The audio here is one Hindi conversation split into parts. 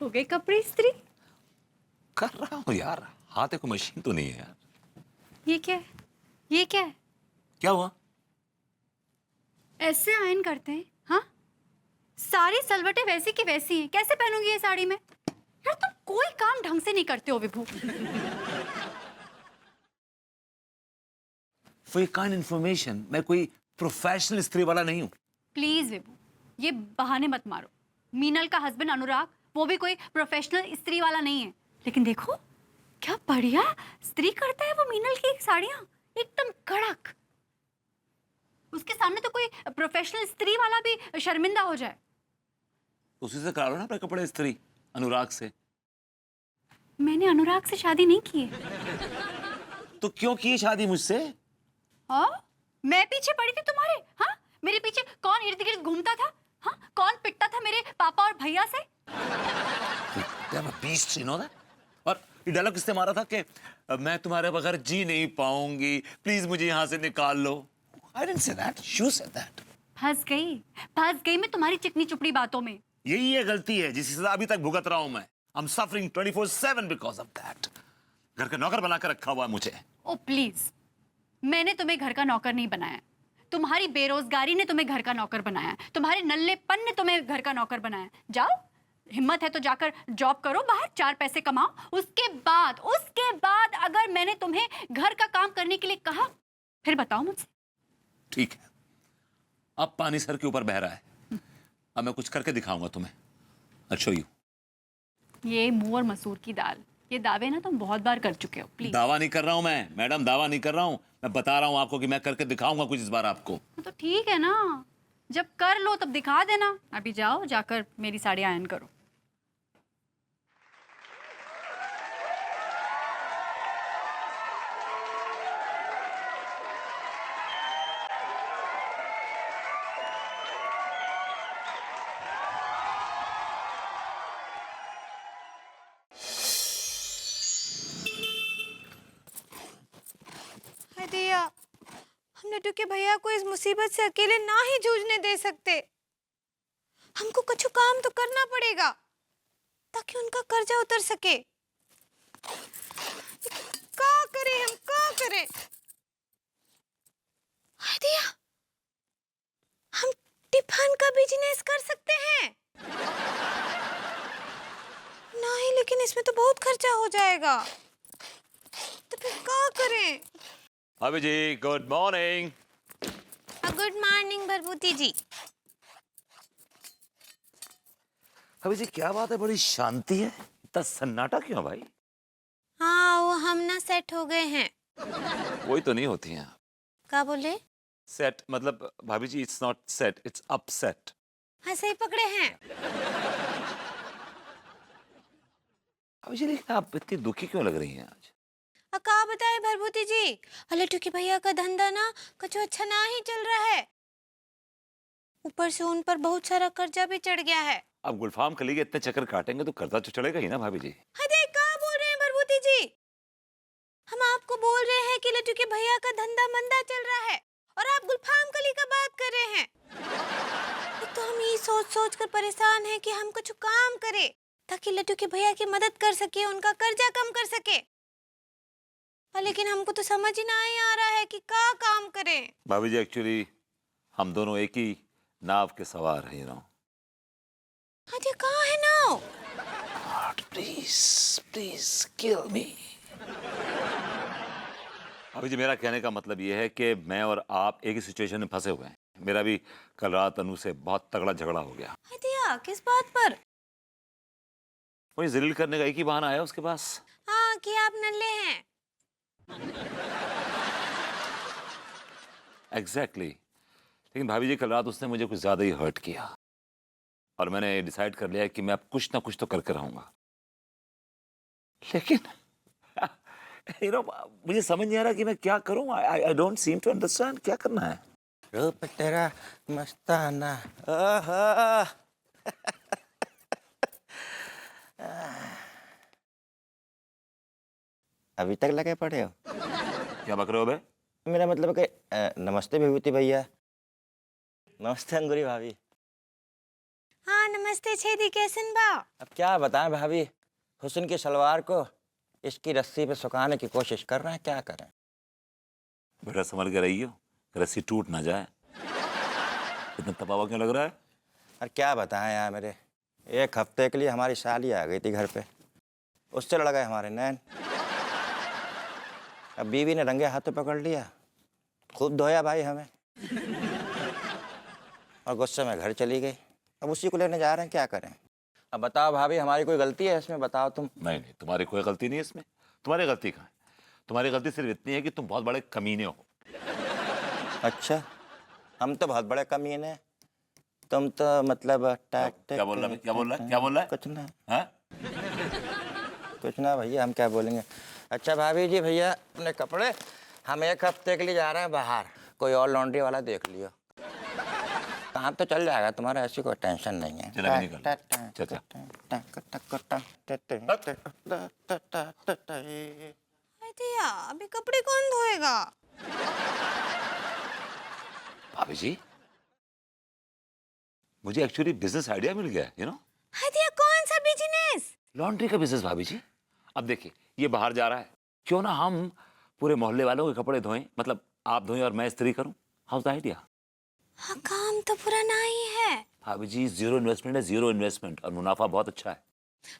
हो गए कपड़े इस्त्री? कर रहा हूँ यार, हाथ को मशीन तो नहीं है यार। ये क्या है? ये क्या है? क्या हुआ? ऐसे आयन करते हैं? हाँ, सारी सलवटें वैसी की वैसी हैं, कैसे पहनूंगी ये साड़ी में? यार तुम कोई काम ढंग से नहीं करते हो विभू। फॉर योर काइंड इन्फॉर्मेशन, मैं कोई प्रोफेशनल स्त्री वाला नहीं हूँ। प्लीज विभू, ये बहाने मत मारो। मीनल का हस्बैंड अनुराग, वो भी कोई प्रोफेशनल स्त्री वाला नहीं है। लेकिन देखो क्या बढ़िया स्त्री करता है वो मीनल की साड़ियां, एकदम कड़क। उसके सामने तो कोई प्रोफेशनल स्त्री वाला भी शर्मिंदा हो जाए। उसी से करा लो ना अपने कपड़े स्त्री, अनुराग से। मैंने अनुराग से शादी नहीं की है। तो क्यों की शादी मुझसे? हाँ, मैं पीछे पड़ी थी तुम्हारे? हाँ, मेरे पीछे कौन इर्द गिर्द घूमता था? हाँ, कौन पिटता था मेरे पापा और भैया से? Beast, you know that? और ये डायलॉग किसने मारा था कि मैं तुम्हारे बगैर जी नहीं पाऊंगी, प्लीज मुझे यहाँ से निकाल लो? I didn't say that. You said that. फंस गई मैं तुम्हारी चिकनी चुपड़ी बातों में। यही है गलती है जिसकी सजा अभी तक भुगत रहा हूं मैं। I'm suffering 24/7 because of that. घर का नौकर बनाकर रखा हुआ है मुझे। ओ प्लीज, मैंने तुम्हें घर का नौकर नहीं बनाया। तुम्हारी बेरोजगारी ने तुम्हें घर का नौकर बनाया। तुम्हारे नल्लेपन ने तुम्हें घर का नौकर बनाया। जाओ, हिम्मत है तो जाकर जॉब करो बाहर, 4 पैसे कमाओ। उसके बाद अगर मैंने तुम्हें घर का काम करने के लिए कहा, फिर बताओ मुझसे। ठीक है, अब पानी सर के ऊपर बह रहा है। अब मैं कुछ करके दिखाऊंगा तुम्हें। I'll show you. ये मूंग और मसूर की दाल, ये दावे ना तुम बहुत बार कर चुके हो। प्लीज। दावा नहीं कर रहा हूं मैं मैडम, दावा नहीं कर रहा हूं। मैं बता रहा हूं आपको कि मैं करके दिखाऊंगा कुछ इस बार आपको। तो ठीक है ना, जब कर लो तब दिखा देना। अभी जाओ, जाकर मेरी साड़ी आयन करो। दिया, हम लड्डू के भैया को इस मुसीबत से अकेले ना ही जूझने दे सकते। हमको कुछ काम तो करना पड़ेगा ताकि उनका कर्जा उतर सके। क्या करें हम, क्या करें? दिया, हम टिफिन का बिजनेस कर सकते हैं। नहीं, लेकिन इसमें तो बहुत खर्चा हो जाएगा। तो फिर क्या करें? भाभी जी, good morning. Good morning Bharbhuti जी। भाभी जी क्या बात है, बड़ी शांति है, इतना सन्नाटा क्यों भाई? हाँ, वो हम ना सेट हो गए हैं। कोई तो नहीं होती हैं। क्या बोले? सेट मतलब भाभी जी, it's not set, it's upset. हाँ, सही पकड़े हैं। भाभी जी लेकिन आप इतनी दुखी क्यों लग रही हैं आज? का बताए भरभूति जी, लड्डू के भैया का धंधा ना कुछ अच्छा ना ही चल रहा है। ऊपर से उन पर बहुत सारा कर्जा भी चढ़ गया है। अब गुलफाम कली के इतने चक्कर काटेंगे तो कर्जा तो चढ़ेगा ही ना भाभी जी। अरे क्या बोल रहे हैं भरभूति जी? हम आपको बोल रहे हैं कि लड्डू के भैया का धंधा मंदा चल रहा है और आप गुलफाम कली का बात कर रहे हैं। तो हम ये सोच कर परेशान हैं कि हम कुछ काम करें ताकि लड्डू के भैया की मदद कर सके, उनका कर्जा कम कर सके। लेकिन हमको तो समझ ही नहीं आ रहा है कि क्या काम करें। भाभी जी एक्चुअली हम दोनों एक ही नाव के सवार हैं, यू नो। अरे कहाँ है नाव? प्लीज प्लीज किल मी। भाभी जी मेरा कहने का मतलब ये है कि मैं और आप एक ही सिचुएशन में फंसे हुए हैं। मेरा भी कल रात अनु से बहुत तगड़ा झगड़ा हो गया। दिया, किस बात पर? मुझे जलील करने का एक ही बहाना आया उसके पास। हाँ, कि आप नल्ले हैं। एग्जैक्टली लेकिन भाभी जी कल रात उसने मुझे कुछ ज्यादा ही हर्ट किया और मैंने डिसाइड कर लिया कि मैं अब कुछ ना कुछ तो करके रहूंगा। लेकिन यू नो मुझे समझ नहीं आ रहा कि मैं क्या करूं। I don't seem to understand क्या करना है। रूप तेरा मस्ताना, ओहो। अभी तक लगे पड़े हो? क्या बक रहे हो बे? मेरा मतलब है कि नमस्ते विभूति भैया। नमस्ते अंगूरी भाभी। हाँ, नमस्ते छेदी कैसन बा? अब क्या बताएं भाभी, हुस्न की सलवार को इसकी रस्सी पे सुखाने की कोशिश कर रहे हैं, क्या करें। बेटा संभल के रहियो, रस्सी टूट ना जाए। इतना तबावा क्यों लग रहा है? और क्या बताएं यार, मेरे 1 हफ्ते के लिए हमारी साली आ गई थी घर पे, उससे लड़ गए हमारे नैन। अब बीवी ने रंगे हाथों पकड़ लिया, खूब धोया भाई हमें, और गुस्से में घर चली गई। अब उसी को लेने जा रहे हैं, क्या करें। अब बताओ भाभी, हमारी कोई गलती है इसमें, बताओ तुम। नहीं नहीं, तुम्हारी कोई गलती नहीं है इसमें। तुम्हारी गलती कहाँ है? तुम्हारी गलती सिर्फ इतनी है कि तुम बहुत बड़े कमीने हो। अच्छा, हम तो बहुत बड़े कमीने हैं, तुम तो मतलब क्या बोल रहा है? क्या बोल रहा है? क्या बोल रहा है? कुछ ना, हाँ? कुछ ना भैया, हम क्या बोलेंगे। अच्छा भाभी जी, भैया अपने कपड़े, हम 1 हफ्ते के लिए जा रहे हैं बाहर, कोई और लॉन्ड्री वाला देख लियो। काम तो चल जाएगा तुम्हारा, ऐसी कोई टेंशन नहीं है। चला भी निकल। चल। अरे दिया, अभी कपड़े कौन धोएगा? भाभी जी, मुझे एक्चुअली बिजनेस आइडिया मिल गया, यू नो। अरे दिया, कौन सा बिजनेस? लॉन्ड्री का बिजनेस भाभी जी। अब देखिए, ये बाहर जा रहा है, क्यों ना हम पूरे मोहल्ले वालों के कपड़े धोएं, मतलब आप धोएं और मैं इस्त्री करूं। House the idea? हाँ, काम तो पुराना ही है। भाभी जी, 0 इन्वेस्टमेंट है, 0 इन्वेस्टमेंट, और मुनाफा बहुत अच्छा है।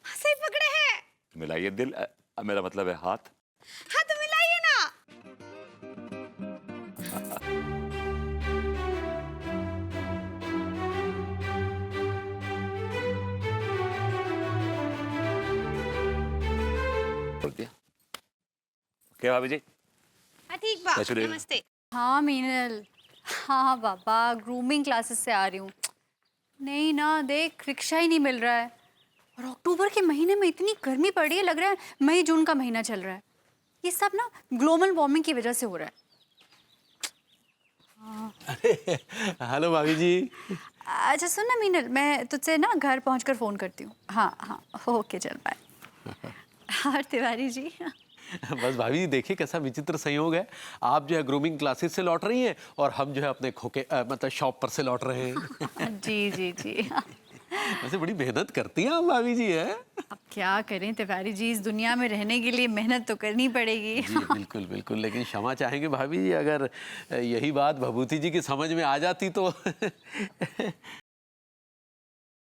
हाँ, सही पकड़े हैं। मिलाइए दिल, मेरा मतलब है हाथ। हाँ तो मिलाइए ना। बोल दिया। क्या भाभी जी? हाँ ठीक बा, कैसे रहेगा? नमस्ते। हाँ मीनल, हाँ बाबा, ग्रूमिंग क्लासेस से आ रही हूँ। नहीं ना, देख रिक्शा ही नहीं मिल रहा है। और अक्टूबर के महीने में इतनी गर्मी पड़ रही है, लग रहा है मई जून का महीना चल रहा है। ये सब ना ग्लोबल वार्मिंग की वजह से हो रहा है। हेलो भाभी जी। अच्छा सुन ना मीनल, मैं तुझसे ना घर पहुंचकर फ़ोन करती हूँ। हाँ हाँ, ओके, चल बाय। और तिवारी जी? बस भाभी जी, देखिए कैसा विचित्र संयोग है, आप जो है ग्रूमिंग क्लासेस से लौट रही हैं और हम जो है अपने खोके मतलब शॉप पर से लौट रहे हैं। जी जी जी। वैसे बड़ी मेहनत करती हैं आप भाभी जी, है। अब क्या करें तिवारी जी, इस दुनिया में रहने के लिए मेहनत तो करनी पड़ेगी। जी बिल्कुल बिल्कुल, लेकिन क्षमा चाहेंगे भाभी जी, अगर यही बात भभूति जी की समझ में आ जाती तो